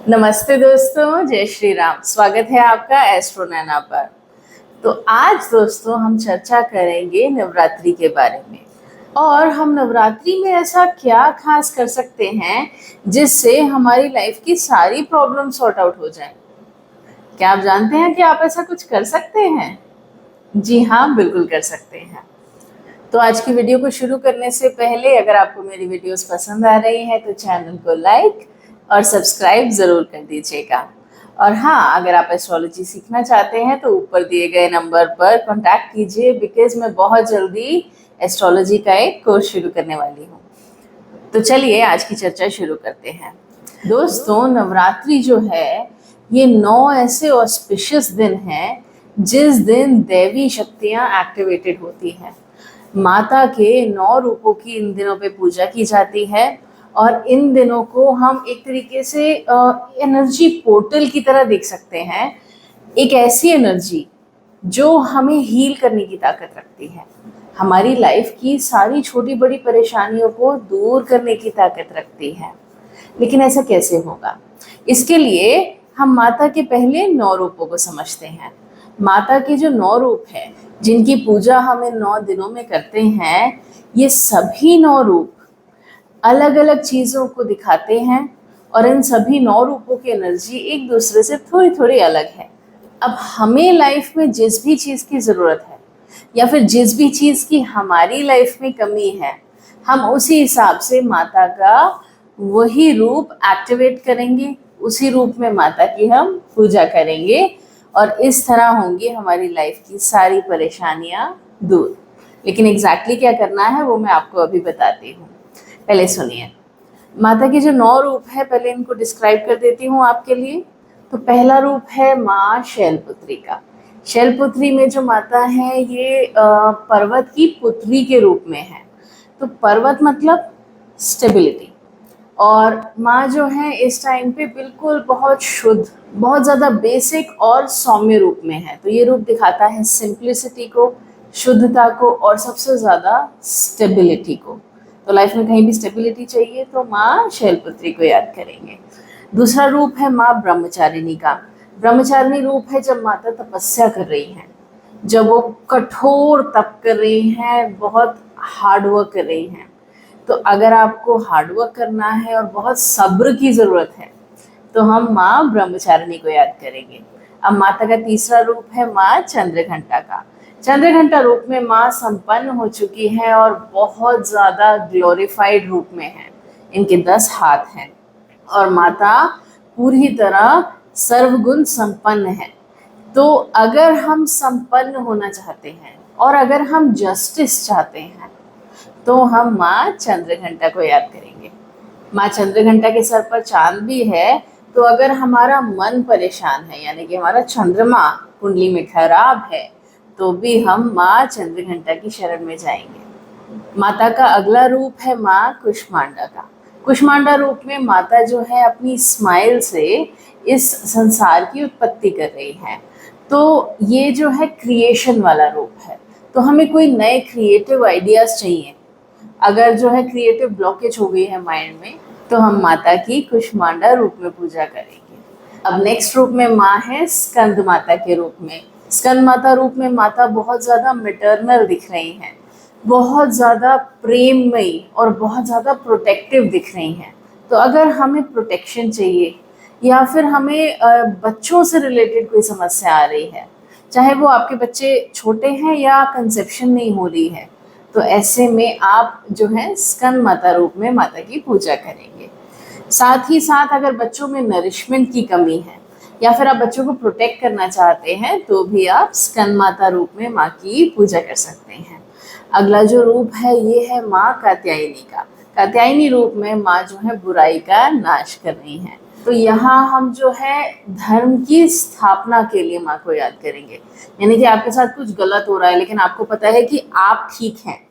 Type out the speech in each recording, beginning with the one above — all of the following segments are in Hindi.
नमस्ते दोस्तों, जय श्री राम। स्वागत है आपका एस्ट्रो नैना पर। तो आज दोस्तों हम चर्चा करेंगे नवरात्रि के बारे में। और हम नवरात्रि में ऐसा क्या खास कर सकते हैं जिससे हमारी लाइफ की सारी प्रॉब्लम सॉर्ट आउट हो जाए। क्या आप जानते हैं कि आप ऐसा कुछ कर सकते हैं? जी हाँ, बिल्कुल कर सकते हैं। तो आज की वीडियो को शुरू करने से पहले अगर आपको मेरी वीडियोस पसंद आ रही हैं तो चैनल को लाइक और सब्सक्राइब ज़रूर कर दीजिएगा। और हाँ, अगर आप एस्ट्रोलॉजी सीखना चाहते हैं तो ऊपर दिए गए नंबर पर कांटेक्ट कीजिए, बिकॉज मैं बहुत जल्दी एस्ट्रोलॉजी का एक कोर्स शुरू करने वाली हूँ। तो चलिए आज की चर्चा शुरू करते हैं। दोस्तों, नवरात्रि जो है ये 9 ऐसे ऑस्पिशियस दिन हैं जिस दिन दैवी शक्तियाँ एक्टिवेटेड होती हैं। माता के 9 रूपों की इन दिनों पे पूजा की जाती है और इन दिनों को हम एक तरीके से एनर्जी पोर्टल की तरह देख सकते हैं। एक ऐसी एनर्जी जो हमें हील करने की ताकत रखती है, हमारी लाइफ की सारी छोटी बड़ी परेशानियों को दूर करने की ताकत रखती है। लेकिन ऐसा कैसे होगा? इसके लिए हम माता के पहले 9 रूपों को समझते हैं। माता के जो 9 रूप हैं, जिनकी पूजा हम इन 9 दिनों में करते हैं, ये सभी 9 रूप अलग अलग चीज़ों को दिखाते हैं और इन सभी 9 रूपों की एनर्जी एक दूसरे से थोड़ी थोड़ी अलग है। अब हमें लाइफ में जिस भी चीज़ की ज़रूरत है या फिर जिस भी चीज़ की हमारी लाइफ में कमी है, हम उसी हिसाब से माता का वही रूप एक्टिवेट करेंगे, उसी रूप में माता की हम पूजा करेंगे और इस तरह होंगी हमारी लाइफ की सारी परेशानियां दूर। लेकिन एग्जैक्टली क्या करना है वो मैं आपको अभी बताती हूँ। पहले सुनिए, माता के जो 9 रूप है पहले इनको डिस्क्राइब कर देती हूँ आपके लिए। तो पहला रूप है माँ शैलपुत्री का। शैलपुत्री में जो माता है ये पर्वत की पुत्री के रूप में है। तो पर्वत मतलब स्टेबिलिटी, और माँ जो है इस टाइम पे बिल्कुल बहुत शुद्ध, बहुत ज़्यादा बेसिक और सौम्य रूप में है। तो ये रूप दिखाता है सिंप्लिसिटी को, शुद्धता को और सबसे ज़्यादा स्टेबिलिटी को। तो लाइफ में कहीं भी स्टेबिलिटी चाहिए तो माँ शैलपुत्री को याद करेंगे। दूसरा रूप है माँ ब्रह्मचारिणी का। ब्रह्मचारिणी रूप है जब माता तपस्या कर रही हैं, जब वो कठोर तप कर रही हैं, बहुत हार्ड वर्क कर रही हैं। तो अगर आपको हार्डवर्क करना है और बहुत सब्र की ज़रूरत है तो हम माँ ब्रह्मचारिणी को याद करेंगे। अब माता का तीसरा रूप है माँ चंद्रघंटा का। चंद्रघंटा रूप में माँ संपन्न हो चुकी है और बहुत ज़्यादा ग्लोरीफाइड रूप में है। इनके 10 हाथ हैं और माता पूरी तरह सर्वगुण संपन्न है। तो अगर हम संपन्न होना चाहते हैं और अगर हम जस्टिस चाहते हैं तो हम माँ चंद्रघंटा को याद करेंगे। माँ चंद्रघंटा के सर पर चांद भी है, तो अगर हमारा मन परेशान है यानी कि हमारा चंद्रमा कुंडली में खराब है तो भी हम माँ चंद्रघंटा की शरण में जाएंगे। माता का अगला रूप है माँ कुष्मांडा का। कुष्मांडा रूप में माता जो है अपनी स्माइल से इस संसार की उत्पत्ति कर रही है। तो ये जो है क्रिएशन वाला रूप है। तो हमें कोई नए क्रिएटिव आइडियाज़ चाहिए, अगर जो है क्रिएटिव ब्लॉकेज हो गई है माइंड में, तो हम माता की कुष्मांडा रूप में पूजा करेंगे। अब नेक्स्ट रूप में माँ है स्कंद माता के रूप में। स्कंद माता रूप में माता बहुत ज़्यादा मैटरनल दिख रही हैं, बहुत ज़्यादा प्रेममयी और बहुत ज़्यादा प्रोटेक्टिव दिख रही हैं। तो अगर हमें प्रोटेक्शन चाहिए या फिर हमें बच्चों से रिलेटेड कोई समस्या आ रही है, चाहे वो आपके बच्चे छोटे हैं या कंसेप्शन नहीं हो रही है, तो ऐसे में आप जो है स्कंद माता रूप में माता की पूजा करेंगे। साथ ही साथ अगर बच्चों में नरिशमेंट की कमी है या फिर आप बच्चों को प्रोटेक्ट करना चाहते हैं तो भी आप स्कंद माता रूप में माँ की पूजा कर सकते हैं। अगला जो रूप है ये है माँ कात्यायनी का। कात्यायनी रूप में माँ जो है बुराई का नाश कर रही हैं। तो यहाँ हम जो है धर्म की स्थापना के लिए माँ को याद करेंगे। यानी कि आपके साथ कुछ गलत हो रहा है लेकिन आपको पता है कि आप ठीक हैं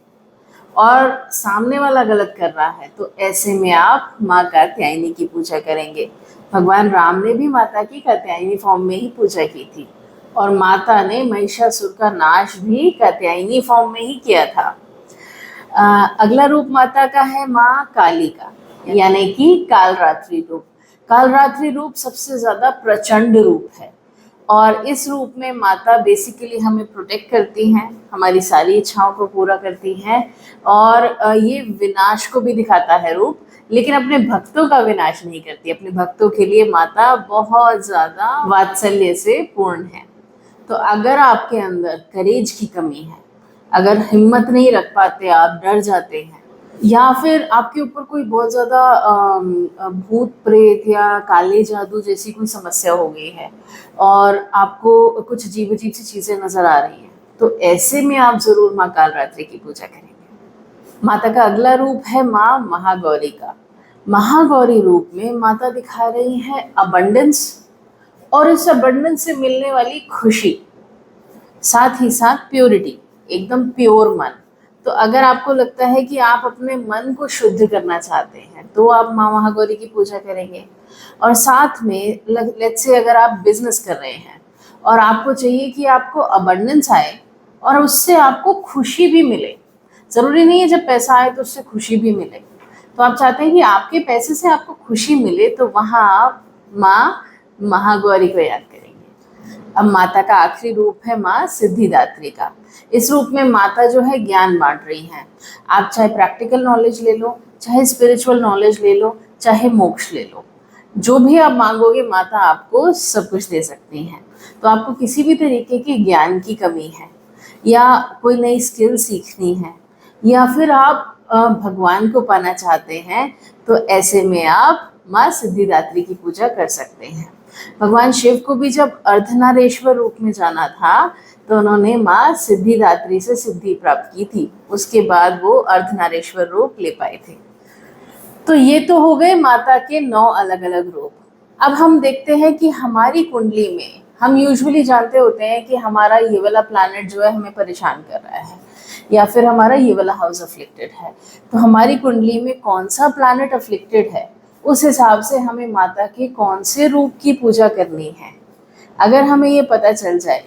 और सामने वाला गलत कर रहा है, तो ऐसे में आप माँ कात्यायनी की पूजा करेंगे। भगवान राम ने भी माता की कात्यायनी फॉर्म में ही पूजा की थी और माता ने महिषासुर का नाश भी कात्यायनी फॉर्म में ही किया था। अगला रूप माता का है माँ काली का, यानी कि कालरात्रि रूप। कालरात्रि रूप सबसे ज्यादा प्रचंड रूप है और इस रूप में माता बेसिकली हमें प्रोटेक्ट करती हैं, हमारी सारी इच्छाओं को पूरा करती हैं और ये विनाश को भी दिखाता है रूप, लेकिन अपने भक्तों का विनाश नहीं करती। अपने भक्तों के लिए माता बहुत ज्यादा वात्सल्य से पूर्ण है। तो अगर आपके अंदर करेज की कमी है, अगर हिम्मत नहीं रख पाते, आप डर जाते हैं, या फिर आपके ऊपर कोई बहुत ज्यादा भूत प्रेत या काले जादू जैसी कोई समस्या हो गई है और आपको कुछ अजीब अजीब सी चीजें नजर आ रही हैं, तो ऐसे में आप जरूर माँ कालरात्रि की पूजा करेंगे। माता का अगला रूप है माँ महागौरी का। महागौरी रूप में माता दिखा रही है अबंडेंस और इस अबंडेंस से मिलने वाली खुशी, साथ ही साथ प्योरिटी, एकदम प्योर मन। तो अगर आपको लगता है कि आप अपने मन को शुद्ध करना चाहते हैं तो आप माँ महागौरी की पूजा करेंगे। और साथ में लेट्स से अगर आप बिजनेस कर रहे हैं और आपको चाहिए कि आपको अबंडेंस आए और उससे आपको खुशी भी मिले, जरूरी नहीं है जब पैसा आए तो उससे खुशी भी मिले, तो आप चाहते हैं कि आपके पैसे से आपको खुशी मिले, तो वहाँ आप माँ महागौरी को याद करेंगे। अब माता का आखिरी रूप है माँ सिद्धिदात्री का। इस रूप में माता जो है ज्ञान बांट रही हैं। आप चाहे प्रैक्टिकल नॉलेज ले लो, चाहे स्पिरिचुअल नॉलेज ले लो, चाहे मोक्ष ले लो, जो भी आप मांगोगे माता आपको सब कुछ दे सकती हैं। तो आपको किसी भी तरीके की ज्ञान की कमी है या कोई नई स्किल सीखनी है या फिर आप भगवान को पाना चाहते हैं, तो ऐसे में आप माँ सिद्धिदात्री की पूजा कर सकते हैं। भगवान शिव को भी जब अर्धनारेश्वर रूप में जाना था तो उन्होंने माँ सिद्धिदात्री से सिद्धि प्राप्त की थी, उसके बाद वो अर्धनारेश्वर रूप ले पाए थे। तो ये तो हो गए माता के 9 अलग अलग रूप। अब हम देखते हैं कि हमारी कुंडली में हम यूजुअली जानते होते हैं कि हमारा ये वाला प्लैनेट जो है हमें परेशान कर रहा है या फिर हमारा ये वाला हाउस अफ्लिक्टेड है। तो हमारी कुंडली में कौन सा प्लैनेट अफ्लिक्टेड है, उस हिसाब से हमें माता के कौन से रूप की पूजा करनी है। अगर हमें ये पता चल जाए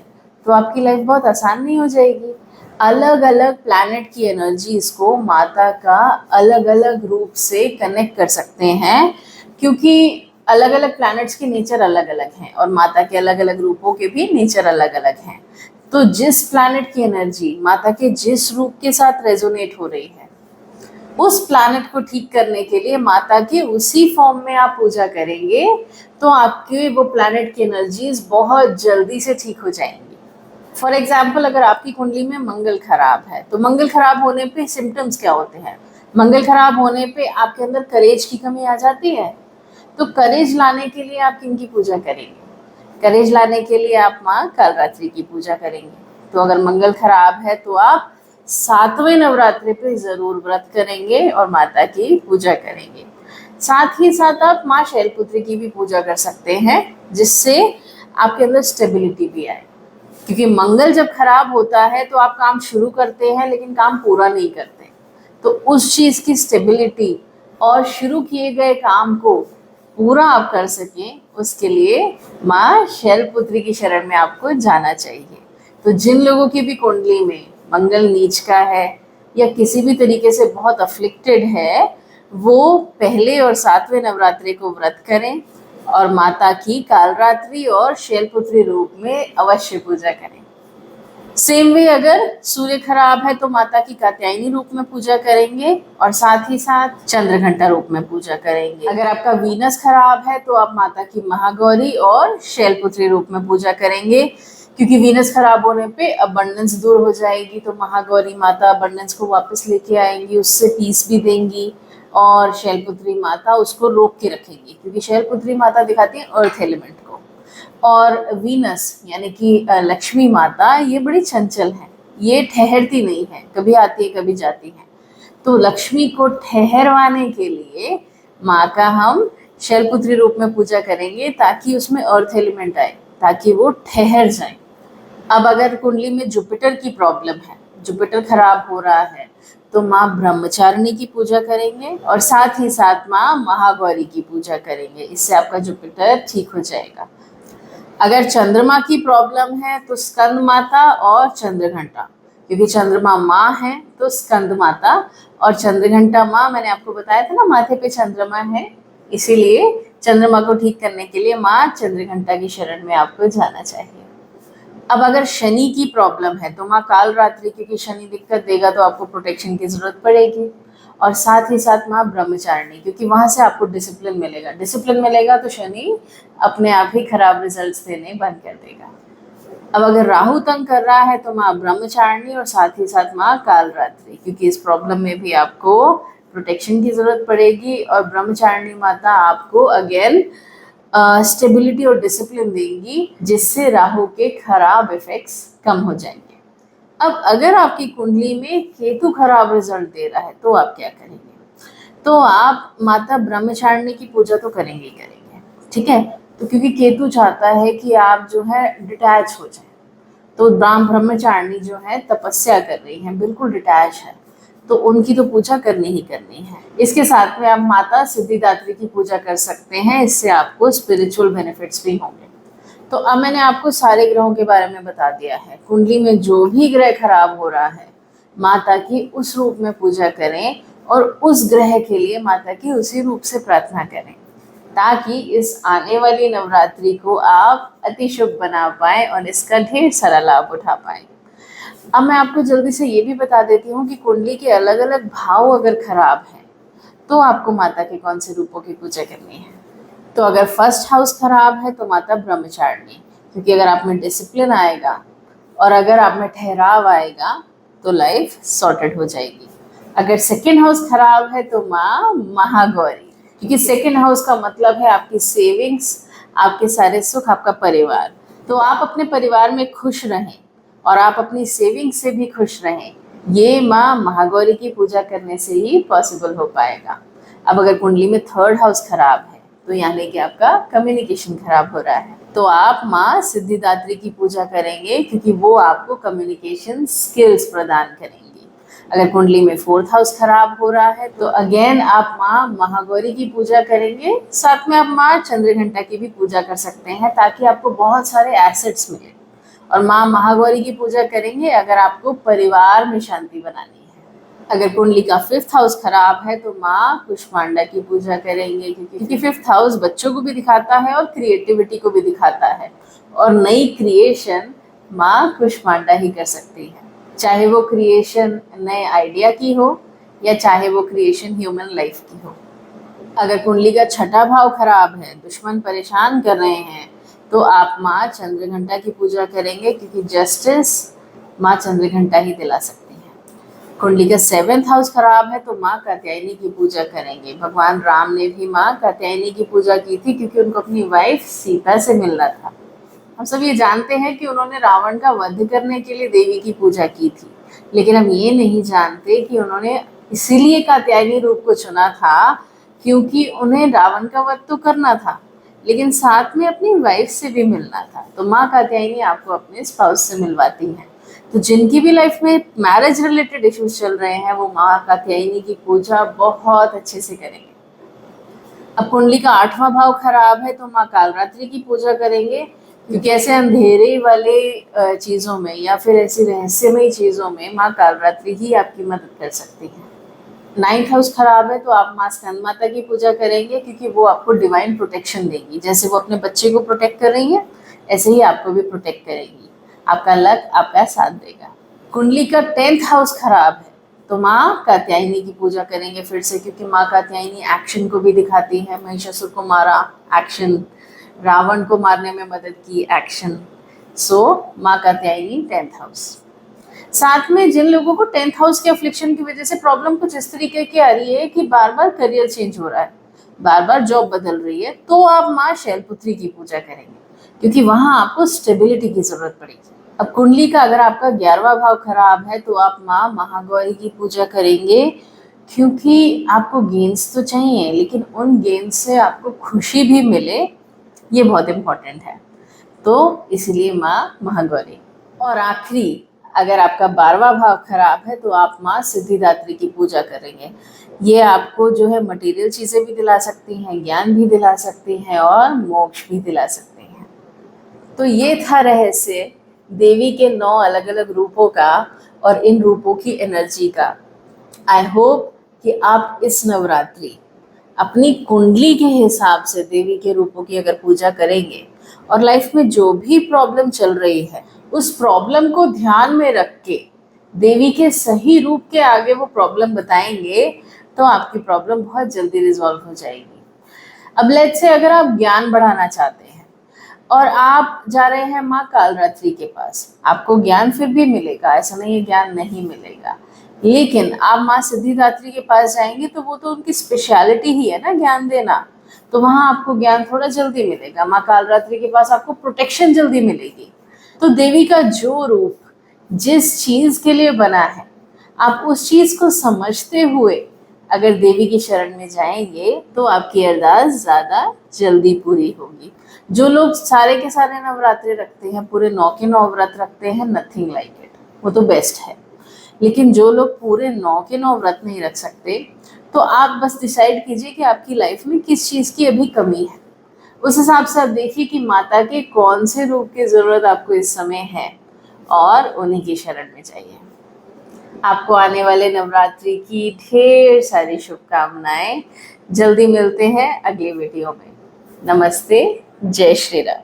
तो आपकी लाइफ बहुत आसान नहीं हो जाएगी। अलग अलग प्लैनेट की एनर्जीज को माता का अलग अलग रूप से कनेक्ट कर सकते हैं, क्योंकि अलग अलग प्लैनेट्स के नेचर अलग अलग हैं और माता के अलग अलग रूपों के भी नेचर अलग अलग हैं। तो जिस प्लैनेट की एनर्जी माता के जिस रूप के साथ रेजोनेट हो रही है, उस प्लैनेट को ठीक करने के लिए माता के उसी फॉर्म में आप पूजा करेंगे तो आपके वो प्लैनेट की एनर्जीज बहुत जल्दी से ठीक हो जाएंगी। फॉर एग्जाम्पल, अगर आपकी कुंडली में मंगल खराब है तो मंगल खराब होने पे सिम्टम्स क्या होते हैं? मंगल खराब होने पे आपके अंदर करेज की कमी आ जाती है। तो करेज लाने के लिए आप किन की पूजा करेंगे? करेज लाने के लिए आप माँ कालरात्रि की पूजा करेंगे। तो अगर मंगल खराब है तो आप 7वें नवरात्रि पे जरूर व्रत करेंगे और माता की पूजा करेंगे। साथ ही साथ आप माँ शैलपुत्री की भी पूजा कर सकते हैं, जिससे आपके अंदर स्टेबिलिटी भी आए। क्योंकि मंगल जब खराब होता है तो आप काम शुरू करते हैं लेकिन काम पूरा नहीं करते, तो उस चीज की स्टेबिलिटी और शुरू किए गए काम को पूरा आप कर सकें, उसके लिए माँ शैलपुत्री की शरण में आपको जाना चाहिए। तो जिन लोगों की भी कुंडली में मंगल नीच का है या किसी भी तरीके से बहुत अफ्लिक्टेड है, वो पहले और 7वें नवरात्रि को व्रत करें और माता की कालरात्रि और शैलपुत्री रूप में अवश्य पूजा करें। सेम वे अगर सूर्य खराब है तो माता की कात्यायनी रूप में पूजा करेंगे और साथ ही साथ चंद्रघंटा रूप में पूजा करेंगे। अगर आपका वीनस खराब है तो आप माता की महागौरी और शैलपुत्री रूप में पूजा करेंगे, क्योंकि वीनस खराब होने पे अबंडेंस दूर हो जाएगी। तो महागौरी माता अबंडेंस को वापस लेके आएंगी, उससे पीस भी देंगी, और शैलपुत्री माता उसको रोक के रखेंगी, क्योंकि शैलपुत्री माता दिखाती है अर्थ एलिमेंट को, और वीनस यानी कि लक्ष्मी माता ये बड़ी चंचल है, ये ठहरती नहीं है, कभी आती है कभी जाती है। तो लक्ष्मी को ठहरवाने के लिए माँ का हम शैलपुत्री रूप में पूजा करेंगे ताकि उसमें अर्थ एलिमेंट आए, ताकि वो ठहर जाए। अब अगर कुंडली में जुपिटर की प्रॉब्लम है, जुपिटर खराब हो रहा है, तो माँ ब्रह्मचारिणी की पूजा करेंगे और साथ ही साथ माँ महागौरी की पूजा करेंगे। इससे आपका जुपिटर ठीक हो जाएगा। अगर चंद्रमा की प्रॉब्लम है तो स्कंद माता और चंद्रघंटा, क्योंकि चंद्रमा माँ है तो स्कंद माता और चंद्रघंटा माँ। मैंने आपको बताया था ना, माथे पे चंद्रमा है इसीलिए चंद्रमा को ठीक करने के लिए माँ चंद्रघंटा की शरण में आपको जाना चाहिए। अब अगर शनि की प्रॉब्लम है तो माँ काल रात्रि, क्योंकि शनि दिक्कत देगा तो आपको प्रोटेक्शन की जरूरत पड़ेगी। और साथ ही साथ माँ ब्रह्मचारिणी, क्योंकि वहां से आपको डिसिप्लिन मिलेगा। डिसिप्लिन मिलेगा तो शनि अपने आप ही खराब रिजल्ट्स देने बंद कर देगा। अब अगर राहु तंग कर रहा है तो माँ ब्रह्मचारिणी और साथ ही साथ माँ काल रात्रि, क्योंकि इस प्रॉब्लम में भी आपको प्रोटेक्शन की जरूरत पड़ेगी। और ब्रह्मचारिणी माता आपको अगेन स्टेबिलिटी और डिसिप्लिन देंगी, जिससे राहु के खराब इफेक्ट्स कम हो जाएंगे। अब अगर आपकी कुंडली में केतु खराब रिजल्ट दे रहा है तो आप क्या करेंगे? तो आप माता ब्रह्मचारिणी की पूजा तो करेंगे ही करेंगे, ठीक है। तो क्योंकि केतु चाहता है कि आप जो है डिटैच हो जाए, तो राम ब्रह्मचारिणी जो है तपस्या कर रही हैं, बिल्कुल डिटैच है, तो उनकी तो पूजा करनी ही करनी है। इसके साथ में आप माता सिद्धिदात्री की पूजा कर सकते हैं, इससे आपको स्पिरिचुअल बेनिफिट्स भी होंगे। तो अब मैंने आपको सारे ग्रहों के बारे में बता दिया है। कुंडली में जो भी ग्रह खराब हो रहा है, माता की उस रूप में पूजा करें और उस ग्रह के लिए माता की उसी रूप से प्रार्थना करें, ताकि इस आने वाली नवरात्रि को आप अति शुभ बना पाए और इसका ढेर सारा लाभ उठा पाए। अब मैं आपको जल्दी से ये भी बता देती हूँ कि कुंडली के अलग अलग भाव अगर खराब हैं तो आपको माता के कौन से रूपों की पूजा करनी है। तो अगर फर्स्ट हाउस खराब है तो माता ब्रह्मचारिणी, क्योंकि अगर आप में डिसिप्लिन आएगा और अगर आप में ठहराव आएगा तो लाइफ सॉर्टेड हो जाएगी। अगर सेकेंड हाउस खराब है तो माँ महागौरी, क्योंकि सेकेंड हाउस का मतलब है आपकी सेविंग्स, आपके सारे सुख, आपका परिवार। तो आप अपने परिवार में खुश रहें और आप अपनी सेविंग से भी खुश रहें, ये माँ महागौरी की पूजा करने से ही पॉसिबल हो पाएगा। अब अगर कुंडली में थर्ड हाउस खराब है तो यानी कि आपका कम्युनिकेशन खराब हो रहा है, तो आप माँ सिद्धिदात्री की पूजा करेंगे, क्योंकि वो आपको कम्युनिकेशन स्किल्स प्रदान करेंगी। अगर कुंडली में फोर्थ हाउस खराब हो रहा है तो अगेन आप माँ महागौरी की पूजा करेंगे, साथ में आप माँ चंद्रघंटा की भी पूजा कर सकते हैं, ताकि आपको बहुत सारे एसेट्स मिले। और माँ महागौरी की पूजा करेंगे अगर आपको परिवार में शांति बनानी है। अगर कुंडली का फिफ्थ हाउस खराब है तो माँ कुष्मांडा की पूजा करेंगे, क्योंकि फिफ्थ हाउस बच्चों को भी दिखाता है और क्रिएटिविटी को भी दिखाता है, और नई क्रिएशन माँ कुष्मांडा ही कर सकती है, चाहे वो क्रिएशन नए आइडिया की हो या चाहे वो क्रिएशन ह्यूमन लाइफ की हो। अगर कुंडली का छठा भाव खराब है, दुश्मन परेशान कर रहे हैं, तो आप माँ चंद्रघंटा की पूजा करेंगे, क्योंकि जस्टिस माँ चंद्रघंटा ही दिला सकती हैं। कुंडली का सेवेंथ हाउस खराब है तो माँ कात्यायनी की पूजा करेंगे। भगवान राम ने भी माँ कात्यायनी की पूजा की थी, क्योंकि उनको अपनी वाइफ सीता से मिलना था। हम सब ये जानते हैं कि उन्होंने रावण का वध करने के लिए देवी की पूजा की थी, लेकिन हम ये नहीं जानते कि उन्होंने इसीलिए कात्यायनी रूप को चुना था क्योंकि उन्हें रावण का वध तो करना था, लेकिन साथ में अपनी वाइफ से भी मिलना था। तो माँ कात्यायनी आपको अपने स्पाउस से मिलवाती हैं। तो जिनकी भी लाइफ में मैरिज रिलेटेड इश्यूज चल रहे हैं, वो माँ कात्यायनी की पूजा बहुत अच्छे से करेंगे। अब कुंडली का आठवां भाव खराब है तो माँ कालरात्रि की पूजा करेंगे, क्योंकि ऐसे अंधेरे वाले चीज़ों में या फिर ऐसी रहस्यमयी चीज़ों में माँ कालरात्रि ही आपकी मदद कर सकती है। नाइन्थ हाउस खराब है तो आप माँ स्कंद माता की पूजा करेंगे, क्योंकि वो आपको डिवाइन प्रोटेक्शन देगी। जैसे वो अपने बच्चे को प्रोटेक्ट कर रही है, ऐसे ही आपको भी प्रोटेक्ट करेगी। आपका लक आपका साथ देगा। कुंडली का 10th हाउस खराब है तो माँ कात्यायनी की पूजा करेंगे फिर से, क्योंकि माँ कात्यायनी एक्शन को भी दिखाती है। महिषासुर को मारा, एक्शन। रावण को मारने में मदद की, एक्शन। सो माँ कात्यायनी 10th हाउस। साथ में जिन लोगों को 10th हाउस के अफ्लिक्शन की वजह से प्रॉब्लम कुछ इस तरीके की आ रही है कि बार बार करियर चेंज हो रहा है, बार बार जॉब बदल रही है, तो आप माँ शैलपुत्री की पूजा करेंगे, क्योंकि वहां आपको स्टेबिलिटी की जरूरत पड़ेगी। अब कुंडली का अगर आपका 11वां भाव खराब है तो आप माँ महागौरी की पूजा करेंगे, क्योंकि आपको गेन्स तो चाहिए, लेकिन उन गेन्स से आपको खुशी भी मिले, ये बहुत इम्पोर्टेंट है। तो इसलिए माँ महागौरी। और आखिरी, अगर आपका 12वां भाव खराब है तो आप माँ सिद्धिदात्री की पूजा करेंगे। ये आपको जो है मटेरियल चीज़ें भी दिला सकती हैं, ज्ञान भी दिला सकती हैं और मोक्ष भी दिला सकती हैं। तो ये था रहस्य देवी के 9 अलग अलग रूपों का और इन रूपों की एनर्जी का। आई होप कि आप इस नवरात्रि अपनी कुंडली के हिसाब से देवी के रूपों की अगर पूजा करेंगे और लाइफ में जो भी प्रॉब्लम चल रही है उस प्रॉब्लम को ध्यान में रख के देवी के सही रूप के आगे वो प्रॉब्लम बताएंगे तो आपकी प्रॉब्लम बहुत जल्दी रिजॉल्व हो जाएगी। अब लेट्स से अगर आप ज्ञान बढ़ाना चाहते हैं और आप जा रहे हैं माँ कालरात्रि के पास, आपको ज्ञान फिर भी मिलेगा, ऐसा नहीं है ज्ञान नहीं मिलेगा, लेकिन आप माँ सिद्धिदात्री के पास जाएंगे तो वो तो उनकी स्पेशलिटी ही है ना ज्ञान देना, तो वहां आपको ज्ञान थोड़ा जल्दी मिलेगा। माँ कालरात्रि के पास आपको प्रोटेक्शन जल्दी मिलेगी। तो देवी का जो रूप जिस चीज के लिए बना है, आप उस चीज को समझते हुए अगर देवी की शरण में जाएंगे तो आपकी अरदास ज्यादा जल्दी पूरी होगी। जो लोग सारे के सारे नवरात्रे रखते हैं, पूरे 9 के 9 व्रत रखते हैं, नथिंग लाइक इट, वो तो बेस्ट है। लेकिन जो लोग पूरे 9 के 9 व्रत नहीं रख सकते, तो आप बस डिसाइड कीजिए कि आपकी लाइफ में किस चीज की अभी कमी है। उस हिसाब से आप देखिए कि माता के कौन से रूप की जरूरत आपको इस समय है और उन्हीं की शरण में जाइए। आपको आने वाले नवरात्रि की ढेर सारी शुभकामनाएं। जल्दी मिलते हैं अगले वीडियो में। नमस्ते, जय श्री राम।